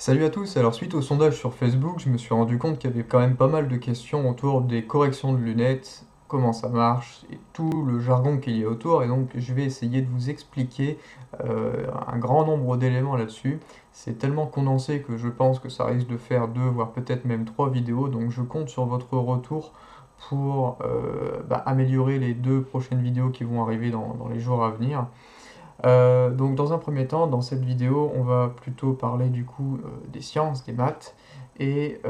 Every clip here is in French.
Salut à tous, alors suite au sondage sur Facebook, je me suis rendu compte qu'il y avait quand même pas mal de questions autour des corrections de lunettes, comment ça marche et tout le jargon qu'il y a autour, et donc je vais essayer de vous expliquer un grand nombre d'éléments là-dessus. C'est tellement condensé que je pense que ça risque de faire deux, voire peut-être même trois vidéos, donc je compte sur votre retour pour améliorer les deux prochaines vidéos qui vont arriver dans les jours à venir. Donc dans un premier temps, dans cette vidéo, on va plutôt parler du coup des sciences, des maths, et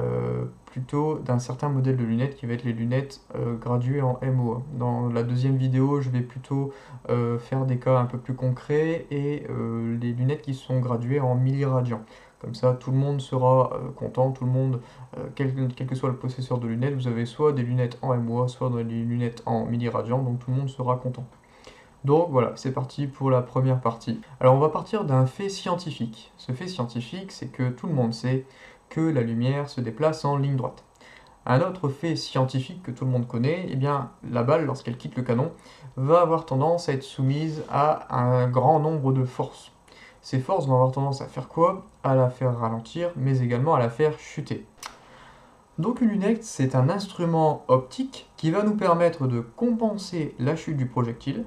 plutôt d'un certain modèle de lunettes qui va être les lunettes graduées en MOA. Dans la deuxième vidéo, je vais plutôt faire des cas un peu plus concrets et les lunettes qui sont graduées en milliradians. Comme ça, tout le monde sera content, tout le monde, quel que soit le possesseur de lunettes, vous avez soit des lunettes en MOA, soit des lunettes en milliradians, donc tout le monde sera content. Donc voilà, c'est parti pour la première partie. Alors on va partir d'un fait scientifique. Ce fait scientifique, c'est que tout le monde sait que la lumière se déplace en ligne droite. Un autre fait scientifique que tout le monde connaît, eh bien la balle, lorsqu'elle quitte le canon, va avoir tendance à être soumise à un grand nombre de forces. Ces forces vont avoir tendance à faire quoi? À la faire ralentir, mais également à la faire chuter. Donc une lunette, c'est un instrument optique qui va nous permettre de compenser la chute du projectile,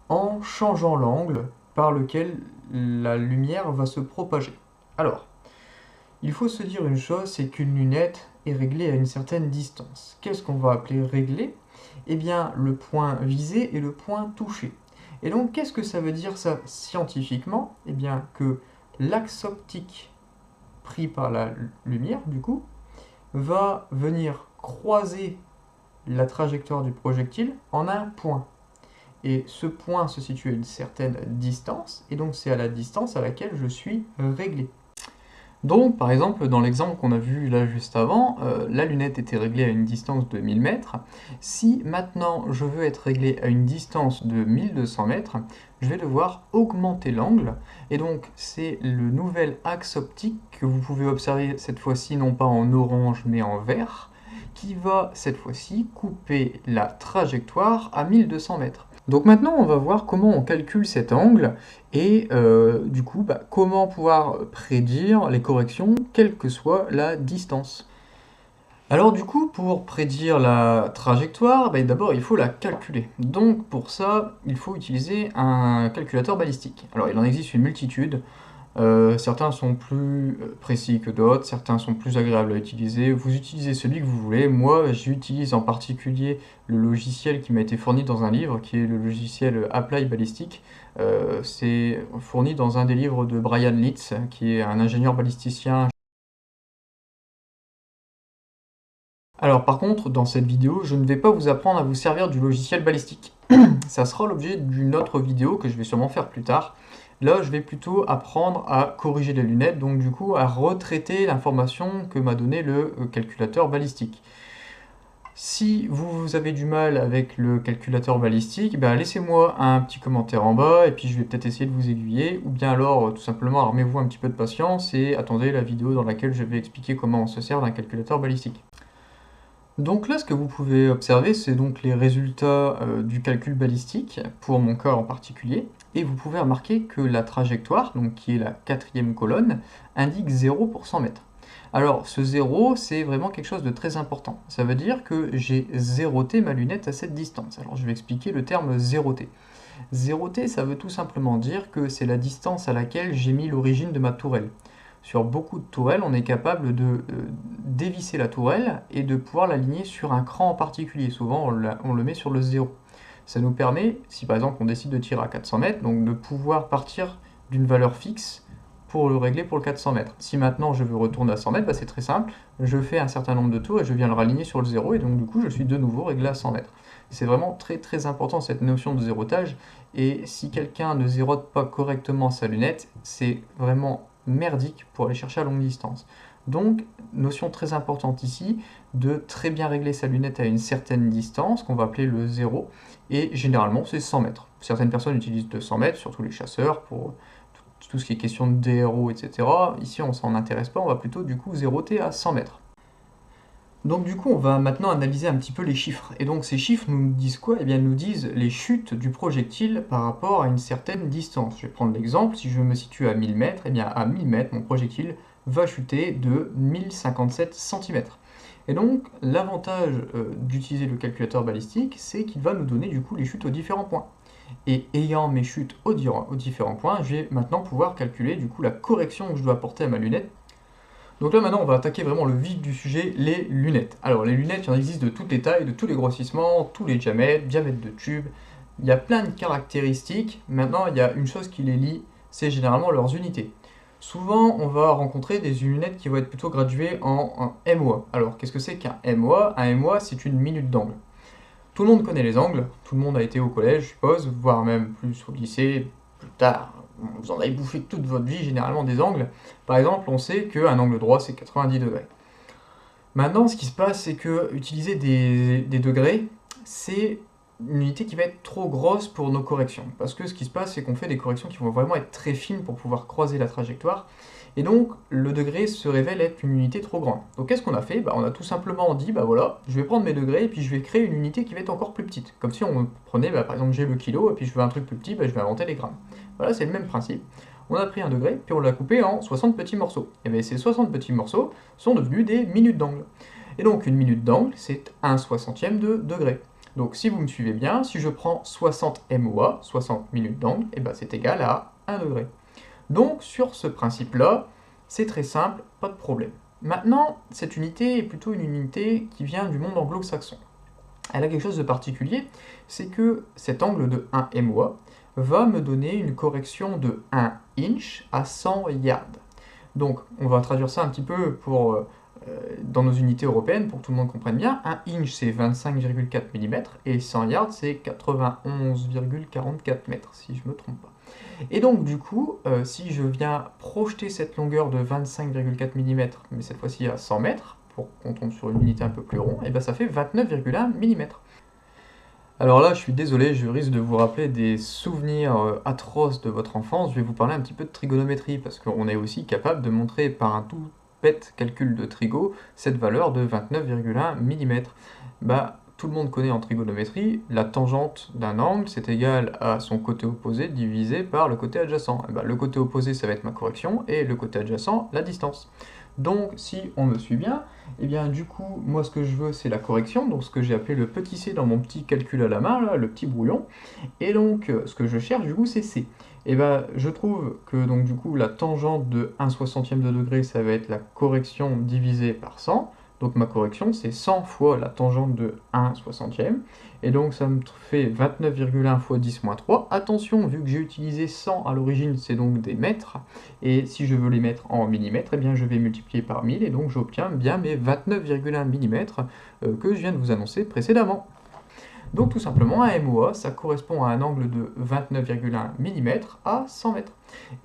en changeant l'angle par lequel la lumière va se propager. Alors, il faut se dire une chose, c'est qu'une lunette est réglée à une certaine distance. Qu'est-ce qu'on va appeler réglé? Eh bien, le point visé et le point touché. Et donc, qu'est-ce que ça veut dire ça scientifiquement? Eh bien, que l'axe optique pris par la lumière, du coup, va venir croiser la trajectoire du projectile en un point. Et ce point se situe à une certaine distance, et donc c'est à la distance à laquelle je suis réglé. Donc, par exemple, dans l'exemple qu'on a vu là juste avant, la lunette était réglée à une distance de 1000 mètres. Si maintenant je veux être réglé à une distance de 1200 mètres, je vais devoir augmenter l'angle, et donc c'est le nouvel axe optique que vous pouvez observer cette fois-ci non pas en orange mais en vert, qui va cette fois-ci couper la trajectoire à 1200 mètres. Donc maintenant, on va voir comment on calcule cet angle et du coup, comment pouvoir prédire les corrections, quelle que soit la distance. Alors du coup, pour prédire la trajectoire, d'abord il faut la calculer. Donc pour ça, il faut utiliser un calculateur balistique. Alors il en existe une multitude. Certains sont plus précis que d'autres, certains sont plus agréables à utiliser. Vous utilisez celui que vous voulez. Moi, j'utilise en particulier le logiciel qui m'a été fourni dans un livre, qui est le logiciel Apply Ballistic. C'est fourni dans un des livres de Brian Litz, qui est un ingénieur balisticien. Alors par contre, dans cette vidéo, je ne vais pas vous apprendre à vous servir du logiciel balistique. Ça sera l'objet d'une autre vidéo que je vais sûrement faire plus tard. Là, je vais plutôt apprendre à corriger les lunettes, donc du coup à retraiter l'information que m'a donné le calculateur balistique. Si vous avez du mal avec le calculateur balistique, laissez-moi un petit commentaire en bas et puis je vais peut-être essayer de vous aiguiller, ou bien alors tout simplement armez-vous un petit peu de patience et attendez la vidéo dans laquelle je vais expliquer comment on se sert d'un calculateur balistique. Donc là, ce que vous pouvez observer, c'est donc les résultats du calcul balistique, pour mon cas en particulier, et vous pouvez remarquer que la trajectoire, donc qui est la quatrième colonne, indique 0 pour 100 mètres. Alors ce 0, c'est vraiment quelque chose de très important. Ça veut dire que j'ai zéroté ma lunette à cette distance. Alors je vais expliquer le terme zéroté. Zéroté, ça veut tout simplement dire que c'est la distance à laquelle j'ai mis l'origine de ma tourelle. Sur beaucoup de tourelles, on est capable de dévisser la tourelle et de pouvoir l'aligner sur un cran en particulier. Souvent, on le met sur le 0. Ça nous permet, si par exemple on décide de tirer à 400 mètres, donc de pouvoir partir d'une valeur fixe pour le régler pour le 400 mètres. Si maintenant je veux retourner à 100 mètres, c'est très simple. Je fais un certain nombre de tours et je viens le raligner sur le 0 et donc du coup je suis de nouveau réglé à 100 mètres. C'est vraiment très très important cette notion de zérotage, et si quelqu'un ne zérote pas correctement sa lunette, c'est vraiment merdique pour aller chercher à longue distance. Donc, notion très importante ici, de très bien régler sa lunette à une certaine distance, qu'on va appeler le 0, et généralement c'est 100 mètres. Certaines personnes utilisent 200 mètres, surtout les chasseurs, pour tout ce qui est question de DRO, etc. Ici on s'en intéresse pas, on va plutôt du coup zéroter à 100 mètres. Donc du coup, on va maintenant analyser un petit peu les chiffres. Et donc ces chiffres nous disent quoi? Eh bien, nous disent les chutes du projectile par rapport à une certaine distance. Je vais prendre l'exemple, si je me situe à 1000 mètres, eh bien à 1000 mètres, mon projectile va chuter de 1057 cm. Et donc, l'avantage d'utiliser le calculateur balistique, c'est qu'il va nous donner du coup les chutes aux différents points. Et ayant mes chutes aux différents points, je vais maintenant pouvoir calculer du coup la correction que je dois apporter à ma lunette. Donc là maintenant on va attaquer vraiment le vif du sujet, les lunettes. Alors les lunettes, il y en existe de toutes les tailles, de tous les grossissements, tous les diamètres, diamètre de tube. Il y a plein de caractéristiques. Maintenant il y a une chose qui les lie, c'est généralement leurs unités. Souvent on va rencontrer des lunettes qui vont être plutôt graduées en MOA. Alors qu'est-ce que c'est qu'un MOA? Un MOA c'est une minute d'angle. Tout le monde connaît les angles, tout le monde a été au collège, je suppose, voire même plus au lycée, plus tard. Vous en avez bouffé toute votre vie, généralement, des angles. Par exemple, on sait qu'un angle droit, c'est 90 degrés. Maintenant, ce qui se passe, c'est que utiliser des degrés, c'est une unité qui va être trop grosse pour nos corrections. Parce que ce qui se passe, c'est qu'on fait des corrections qui vont vraiment être très fines pour pouvoir croiser la trajectoire. Et donc, le degré se révèle être une unité trop grande. Donc, qu'est-ce qu'on a fait? On a tout simplement dit, voilà, je vais prendre mes degrés et puis je vais créer une unité qui va être encore plus petite. Comme si on prenait, par exemple, j'ai le kilo et puis je veux un truc plus petit, je vais inventer les grammes. Voilà, c'est le même principe. On a pris un degré, puis on l'a coupé en 60 petits morceaux. Et bien, ces 60 petits morceaux sont devenus des minutes d'angle. Et donc, une minute d'angle, c'est 1/60e de degré. Donc, si vous me suivez bien, si je prends 60 MOA, 60 minutes d'angle, et c'est égal à 1 degré. Donc, sur ce principe-là, c'est très simple, pas de problème. Maintenant, cette unité est plutôt une unité qui vient du monde anglo-saxon. Elle a quelque chose de particulier, c'est que cet angle de 1 MOA va me donner une correction de 1 inch à 100 yards. Donc, on va traduire ça un petit peu dans nos unités européennes pour que tout le monde comprenne bien. 1 inch, c'est 25,4 mm et 100 yards, c'est 91,44 mètres, si je ne me trompe pas. Et donc, du coup, si je viens projeter cette longueur de 25,4 mm, mais cette fois-ci à 100 mètres, pour qu'on tombe sur une unité un peu plus ronde, et ça fait 29,1 mm. Alors là, je suis désolé, je risque de vous rappeler des souvenirs atroces de votre enfance. Je vais vous parler un petit peu de trigonométrie, parce qu'on est aussi capable de montrer par un tout bête calcul de trigo cette valeur de 29,1 mm. Tout le monde connaît en trigonométrie, la tangente d'un angle, c'est égal à son côté opposé divisé par le côté adjacent. Le côté opposé, ça va être ma correction, et le côté adjacent, la distance. Donc, si on me suit bien, du coup, moi, ce que je veux, c'est la correction, donc ce que j'ai appelé le petit c dans mon petit calcul à la main, là, le petit brouillon. Et donc, ce que je cherche, du coup, c'est c. Je trouve que, donc, du coup, la tangente de 1/60e de degré, ça va être la correction divisée par 100. Donc ma correction, c'est 100 fois la tangente de 1/60e. Et donc ça me fait 29,1 fois 10 moins 3. Attention, vu que j'ai utilisé 100 à l'origine, c'est donc des mètres. Et si je veux les mettre en millimètres, je vais multiplier par 1000. Et donc j'obtiens bien mes 29,1 mm que je viens de vous annoncer précédemment. Donc tout simplement, un MOA, ça correspond à un angle de 29,1 mm à 100 mètres.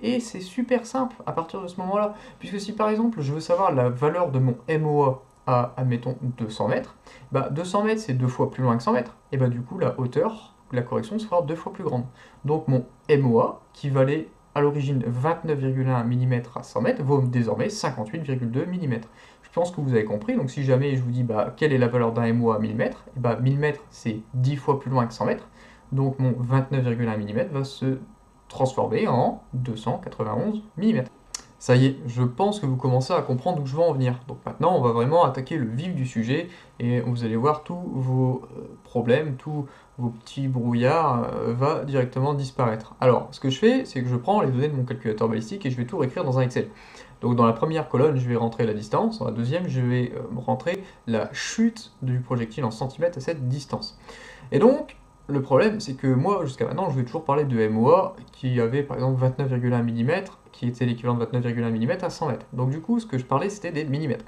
Et c'est super simple à partir de ce moment-là, puisque si par exemple je veux savoir la valeur de mon MOA à, admettons, 200 mètres, 200 mètres c'est 2 fois plus loin que 100 mètres, et du coup la hauteur, la correction sera 2 fois plus grande. Donc mon MOA, qui valait à l'origine 29,1 mm à 100 mètres, vaut désormais 58,2 mm. Je pense que vous avez compris, donc si jamais je vous dis quelle est la valeur d'un MOA à 1000 mètres, 1000 mètres c'est 10 fois plus loin que 100 mètres, donc mon 29,1 mm va se transformer en 291 mm. Ça y est, je pense que vous commencez à comprendre où je veux en venir. Donc maintenant, on va vraiment attaquer le vif du sujet et vous allez voir tous vos problèmes, tous vos petits brouillards va directement disparaître. Alors, ce que je fais, c'est que je prends les données de mon calculateur balistique et je vais tout réécrire dans un Excel. Donc dans la première colonne, je vais rentrer la distance, dans la deuxième, je vais rentrer la chute du projectile en centimètres à cette distance. Et donc, le problème, c'est que moi, jusqu'à maintenant, je vais toujours parler de MOA qui avait par exemple 29,1 mm, qui était l'équivalent de 29,1 mm à 100 mètres. Donc du coup, ce que je parlais, c'était des millimètres.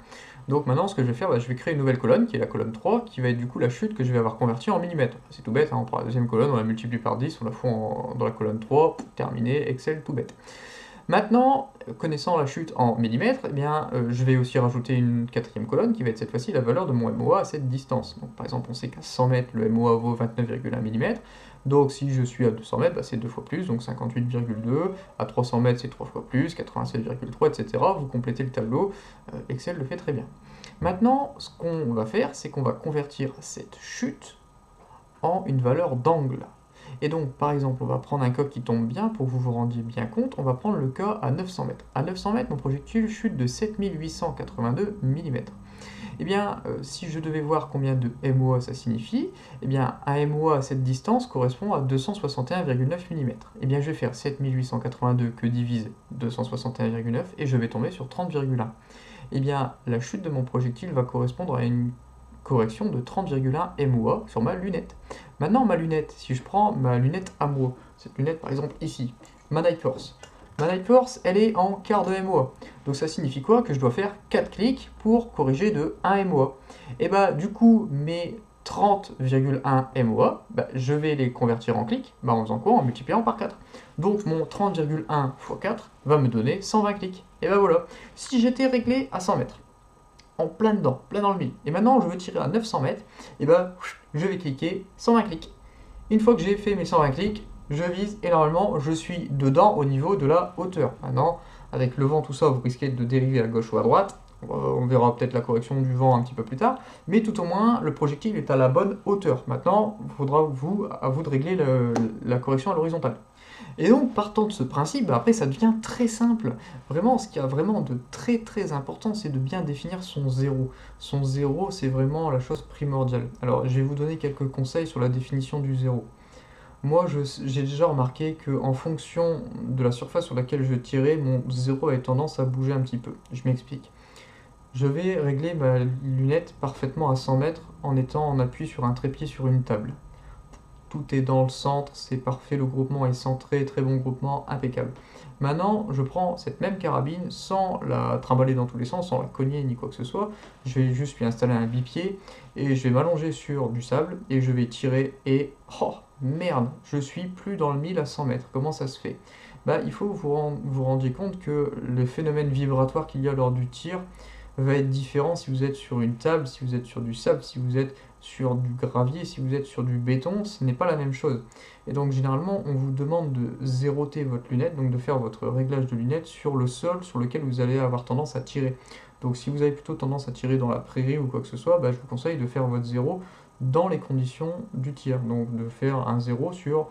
Donc maintenant, ce que je vais faire, je vais créer une nouvelle colonne, qui est la colonne 3, qui va être du coup la chute que je vais avoir convertie en millimètres. C'est tout bête, on prend la deuxième colonne, on la multiplie par 10, on la fout dans la colonne 3, terminé, Excel, tout bête. Maintenant, connaissant la chute en millimètres, je vais aussi rajouter une quatrième colonne qui va être cette fois-ci la valeur de mon MOA à cette distance. Donc, par exemple, on sait qu'à 100 mètres, le MOA vaut 29,1 mm. Donc si je suis à 200 mètres, c'est 2 fois plus, donc 58,2. À 300 mètres, c'est 3 fois plus, 87,3, etc. Vous complétez le tableau, Excel le fait très bien. Maintenant, ce qu'on va faire, c'est qu'on va convertir cette chute en une valeur d'angle. Et donc, par exemple, on va prendre un cas qui tombe bien pour que vous vous rendiez bien compte. On va prendre le cas à 900 mètres. À 900 mètres, mon projectile chute de 7882 mm. Eh bien, si je devais voir combien de MOA ça signifie, eh bien, un MOA à cette distance correspond à 261,9 mm. Eh bien, je vais faire 7882 que divise 261,9 et je vais tomber sur 30,1. Eh bien, la chute de mon projectile va correspondre à une correction de 30,1 MOA sur ma lunette. Maintenant, ma lunette, si je prends ma lunette à moi, cette lunette par exemple ici, ma Night Force. Ma Night Force, elle est en quart de MOA. Donc ça signifie quoi? Que je dois faire 4 clics pour corriger de 1 MOA. Et bah du coup, mes 30,1 MOA, je vais les convertir en clics, en faisant quoi? En multipliant par 4. Donc mon 30,1 x 4 va me donner 120 clics. Et bah voilà, si j'étais réglé à 100 mètres, en plein dedans, plein dans le mille, et maintenant je veux tirer à 900 mètres, et je vais cliquer 120 clics. Une fois que j'ai fait mes 120 clics, je vise et normalement je suis dedans au niveau de la hauteur. Maintenant, avec le vent, tout ça, vous risquez de dériver à gauche ou à droite. On verra peut-être la correction du vent un petit peu plus tard, mais tout au moins le projectile est à la bonne hauteur. Maintenant, il faudra à vous de régler la correction à l'horizontale. Et donc, partant de ce principe, après ça devient très simple. Vraiment, ce qui a vraiment de très très important, c'est de bien définir son zéro. Son zéro, c'est vraiment la chose primordiale. Alors, je vais vous donner quelques conseils sur la définition du zéro. Moi, j'ai déjà remarqué qu'en fonction de la surface sur laquelle je tirais, mon zéro avait tendance à bouger un petit peu. Je m'explique. Je vais régler ma lunette parfaitement à 100 mètres en étant en appui sur un trépied sur une table. Tout est dans le centre, c'est parfait, le groupement est centré, très bon groupement, impeccable. Maintenant, je prends cette même carabine sans la trimballer dans tous les sens, sans la cogner ni quoi que ce soit. Je vais juste lui installer un bipied et je vais m'allonger sur du sable et je vais tirer et... Oh, merde, je suis plus dans le 1000 à 100 mètres. Comment ça se fait? Il faut que vous rendiez compte que le phénomène vibratoire qu'il y a lors du tir va être différent si vous êtes sur une table, si vous êtes sur du sable, si vous êtes sur du gravier, si vous êtes sur du béton, ce n'est pas la même chose. Et donc généralement, on vous demande de zéroter votre lunette, donc de faire votre réglage de lunette sur le sol sur lequel vous allez avoir tendance à tirer. Donc si vous avez plutôt tendance à tirer dans la prairie ou quoi que ce soit, je vous conseille de faire votre zéro dans les conditions du tir. Donc de faire un zéro sur,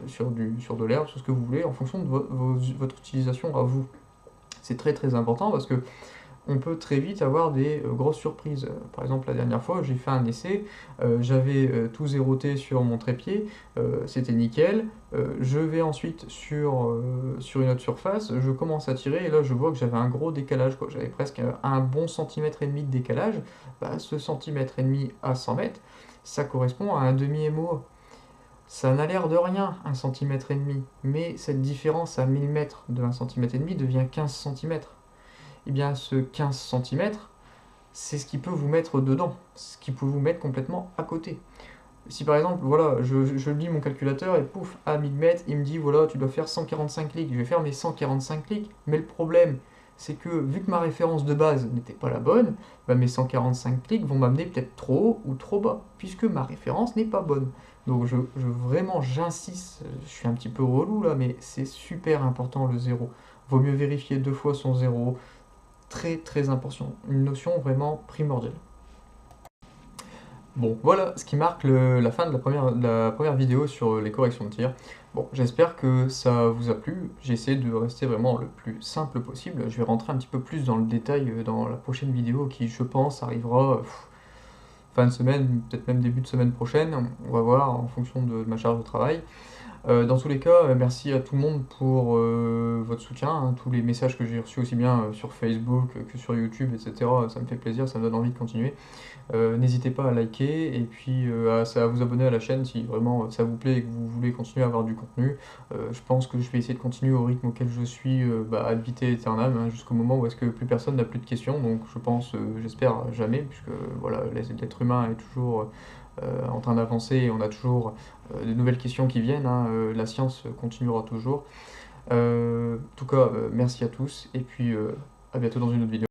sur de l'herbe, sur ce que vous voulez, en fonction de votre utilisation à vous. C'est très très important parce que on peut très vite avoir des grosses surprises. Par exemple, la dernière fois, j'ai fait un essai, j'avais tout zéroté sur mon trépied, c'était nickel. Je vais ensuite sur une autre surface, je commence à tirer et là je vois que j'avais un gros décalage, quoi. J'avais presque un bon centimètre et demi de décalage. Ce centimètre et demi à 100 mètres, ça correspond à un demi-MOA. Ça n'a l'air de rien, un centimètre et demi, mais cette différence à 1000 mètres de 1 centimètre et demi devient 15 cm. Eh bien, ce 15 cm, c'est ce qui peut vous mettre dedans, ce qui peut vous mettre complètement à côté. Si par exemple, voilà, je lis mon calculateur et pouf, à 1000 mètres, il me dit, voilà, tu dois faire 145 clics. Je vais faire mes 145 clics, mais le problème, c'est que vu que ma référence de base n'était pas la bonne, mes 145 clics vont m'amener peut-être trop haut ou trop bas, puisque ma référence n'est pas bonne. Donc vraiment, j'insiste, je suis un petit peu relou là, mais c'est super important le zéro. Vaut mieux vérifier 2 fois son zéro. Très très important, une notion vraiment primordiale. Bon, voilà ce qui marque la fin de la première vidéo sur les corrections de tir. Bon, j'espère que ça vous a plu. J'ai essayé de rester vraiment le plus simple possible. Je vais rentrer un petit peu plus dans le détail dans la prochaine vidéo qui, je pense, arrivera fin de semaine, peut-être même début de semaine prochaine. On va voir en fonction de ma charge de travail. Dans tous les cas, merci à tout le monde pour votre soutien, hein, tous les messages que j'ai reçus aussi bien sur Facebook que sur YouTube, etc. Ça me fait plaisir, ça me donne envie de continuer. N'hésitez pas à liker et puis à vous abonner à la chaîne si vraiment ça vous plaît et que vous voulez continuer à avoir du contenu. Je pense que je vais essayer de continuer au rythme auquel je suis ad vitam aeternam, hein, jusqu'au moment où est-ce que plus personne n'a plus de questions. Donc je pense, j'espère jamais, puisque voilà, l'être humain est toujours en train d'avancer et on a toujours de nouvelles questions qui viennent, hein, la science continuera toujours. En tout cas, merci à tous et puis à bientôt dans une autre vidéo.